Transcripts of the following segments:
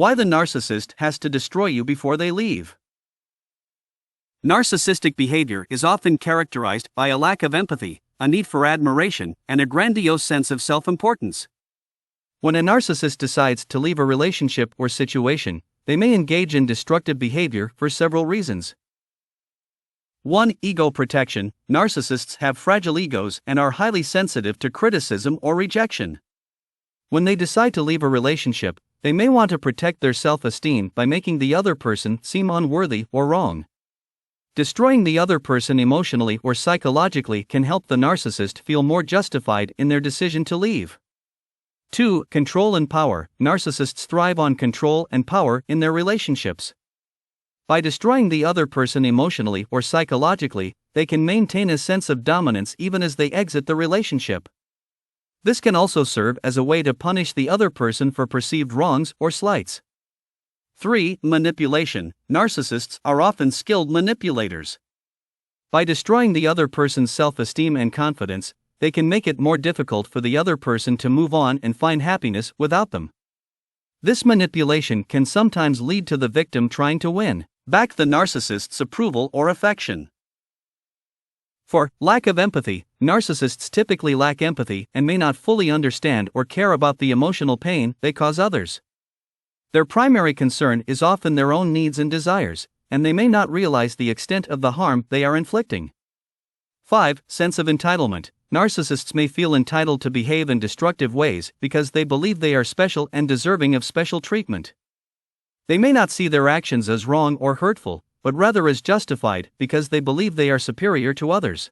Why the narcissist has to destroy you before they leave. Narcissistic behavior is often characterized by a lack of empathy, a need for admiration, and a grandiose sense of self-importance. When a narcissist decides to leave a relationship or situation, they may engage in destructive behavior for several reasons. 1. Ego protection. Narcissists have fragile egos and are highly sensitive to criticism or rejection. When they decide to leave a relationship, they may want to protect their self-esteem by making the other person seem unworthy or wrong. Destroying the other person emotionally or psychologically can help the narcissist feel more justified in their decision to leave. 2. Control and power. Narcissists thrive on control and power in their relationships. By destroying the other person emotionally or psychologically, they can maintain a sense of dominance even as they exit the relationship. This can also serve as a way to punish the other person for perceived wrongs or slights. 3. Manipulation. Narcissists are often skilled manipulators. By destroying the other person's self-esteem and confidence, they can make it more difficult for the other person to move on and find happiness without them. This manipulation can sometimes lead to the victim trying to win back the narcissist's approval or affection. 4. Lack of empathy. Narcissists typically lack empathy and may not fully understand or care about the emotional pain they cause others. Their primary concern is often their own needs and desires, and they may not realize the extent of the harm they are inflicting. 5. Sense of entitlement. Narcissists may feel entitled to behave in destructive ways because they believe they are special and deserving of special treatment. They may not see their actions as wrong or hurtful, but rather as justified because they believe they are superior to others.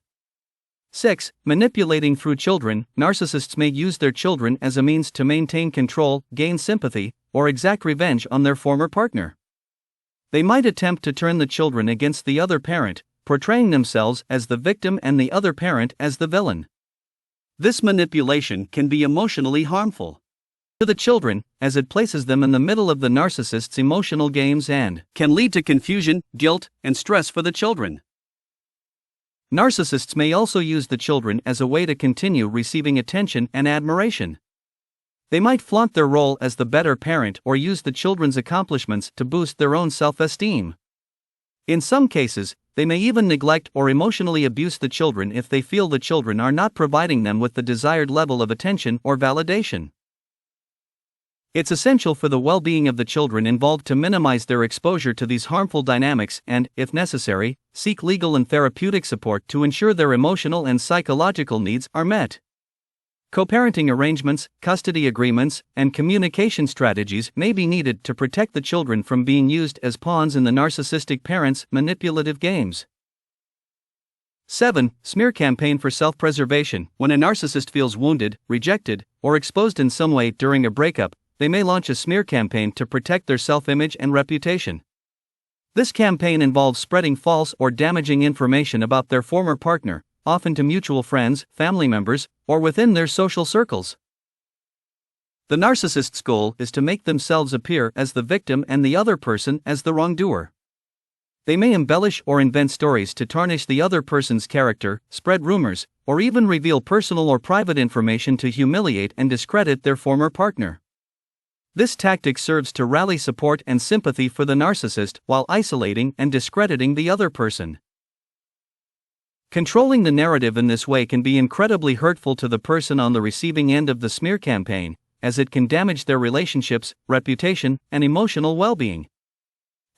6. Manipulating through children. Narcissists may use their children as a means to maintain control, gain sympathy, or exact revenge on their former partner. They might attempt to turn the children against the other parent, portraying themselves as the victim and the other parent as the villain. This manipulation can be emotionally harmful to the children, as it places them in the middle of the narcissist's emotional games and can lead to confusion, guilt, and stress for the children. Narcissists may also use the children as a way to continue receiving attention and admiration. They might flaunt their role as the better parent or use the children's accomplishments to boost their own self-esteem. In some cases, they may even neglect or emotionally abuse the children if they feel the children are not providing them with the desired level of attention or validation. It's essential for the well-being of the children involved to minimize their exposure to these harmful dynamics and, if necessary, seek legal and therapeutic support to ensure their emotional and psychological needs are met. Co-parenting arrangements, custody agreements, and communication strategies may be needed to protect the children from being used as pawns in the narcissistic parent's manipulative games. 7. Smear campaign for self-preservation. When a narcissist feels wounded, rejected, or exposed in some way during a breakup, they may launch a smear campaign to protect their self-image and reputation. This campaign involves spreading false or damaging information about their former partner, often to mutual friends, family members, or within their social circles. The narcissist's goal is to make themselves appear as the victim and the other person as the wrongdoer. They may embellish or invent stories to tarnish the other person's character, spread rumors, or even reveal personal or private information to humiliate and discredit their former partner. This tactic serves to rally support and sympathy for the narcissist while isolating and discrediting the other person. Controlling the narrative in this way can be incredibly hurtful to the person on the receiving end of the smear campaign, as it can damage their relationships, reputation, and emotional well-being.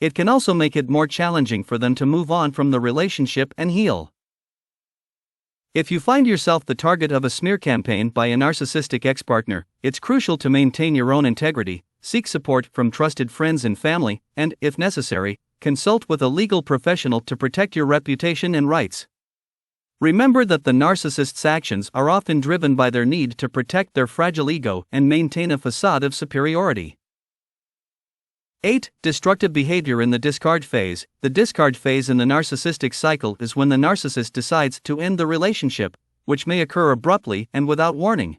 It can also make it more challenging for them to move on from the relationship and heal. If you find yourself the target of a smear campaign by a narcissistic ex-partner, it's crucial to maintain your own integrity, seek support from trusted friends and family, and, if necessary, consult with a legal professional to protect your reputation and rights. Remember that the narcissist's actions are often driven by their need to protect their fragile ego and maintain a facade of superiority. 8. Destructive behavior in the discard phase. The discard phase in the narcissistic cycle is when the narcissist decides to end the relationship, which may occur abruptly and without warning.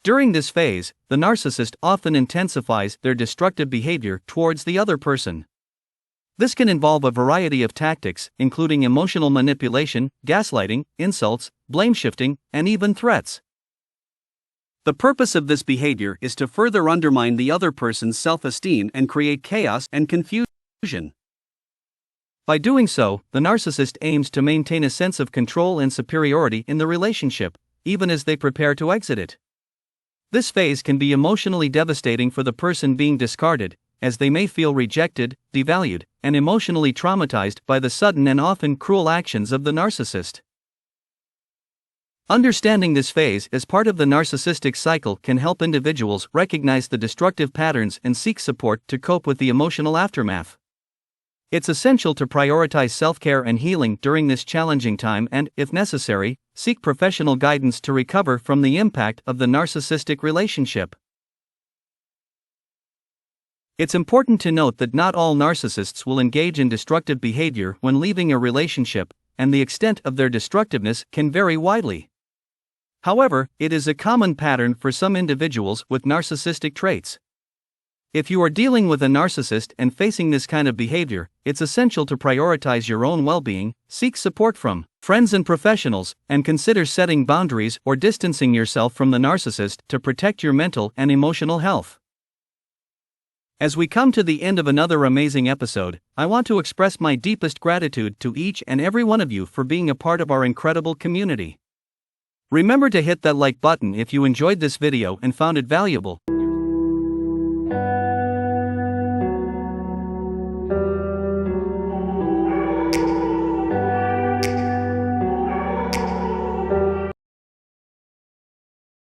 During this phase, the narcissist often intensifies their destructive behavior towards the other person. This can involve a variety of tactics, including emotional manipulation, gaslighting, insults, blame shifting, and even threats. The purpose of this behavior is to further undermine the other person's self-esteem and create chaos and confusion. By doing so, the narcissist aims to maintain a sense of control and superiority in the relationship, even as they prepare to exit it. This phase can be emotionally devastating for the person being discarded, as they may feel rejected, devalued, and emotionally traumatized by the sudden and often cruel actions of the narcissist. Understanding this phase as part of the narcissistic cycle can help individuals recognize the destructive patterns and seek support to cope with the emotional aftermath. It's essential to prioritize self-care and healing during this challenging time and, if necessary, seek professional guidance to recover from the impact of the narcissistic relationship. It's important to note that not all narcissists will engage in destructive behavior when leaving a relationship, and the extent of their destructiveness can vary widely. However, it is a common pattern for some individuals with narcissistic traits. If you are dealing with a narcissist and facing this kind of behavior, it's essential to prioritize your own well-being, seek support from friends and professionals, and consider setting boundaries or distancing yourself from the narcissist to protect your mental and emotional health. As we come to the end of another amazing episode, I want to express my deepest gratitude to each and every one of you for being a part of our incredible community. Remember to hit that like button if you enjoyed this video and found it valuable.